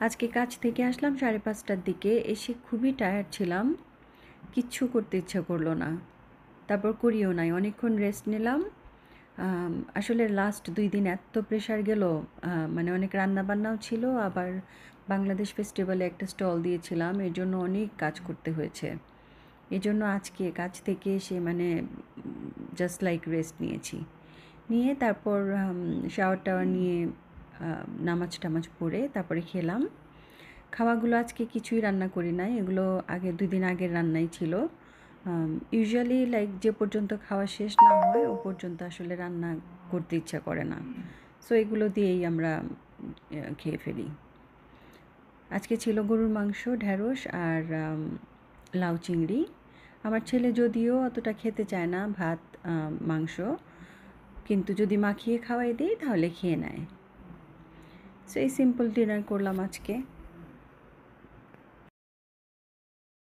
আজকে কাজ থেকে আসলাম 5:30টার দিকে, এসে খুবই টায়ার্ড ছিলাম, কিচ্ছু করতে ইচ্ছা করলো না। তারপর করিও নাই, অনেকক্ষণ রেস্ট নিলাম। আসলে লাস্ট 2 দিন এত প্রেশার গেল, মানে অনেক রান্নাবান্নাও ছিল, আবার বাংলাদেশ ফেস্টিভ্যালে একটা স্টল দিয়েছিলাম, এর জন্য অনেক কাজ করতে হয়েছে। এজন্য আজকে কাজ থেকে এসে মানে জাস্ট লাইক রেস্ট নিয়েছি। নিয়ে তারপর শাওয়ার টাওয়ার নিয়ে নামাজ টামাজ পড়ে তারপরে খেলাম। খাওয়াগুলো আজকে কিছুই রান্না করি নাই, এগুলো আগে 2 দিন আগের রান্নাই ছিল। ইউজুয়ালি লাইক যে পর্যন্ত খাওয়া শেষ না হয় ও পর্যন্ত আসলে রান্না করতে ইচ্ছা করে না, সো এগুলো দিয়েই আমরা খেয়ে ফেলি। আজকে ছিল গরুর মাংস, ঢ্যাঁড়স আর লাউ চিংড়ি। আমার ছেলে যদিও অতটা খেতে চায় না ভাত মাংস, কিন্তু যদি মাখিয়ে খাওয়াই দিই তাহলে খেয়ে নেয়। সো এই সিম্পল ডিনার করলাম আজকে।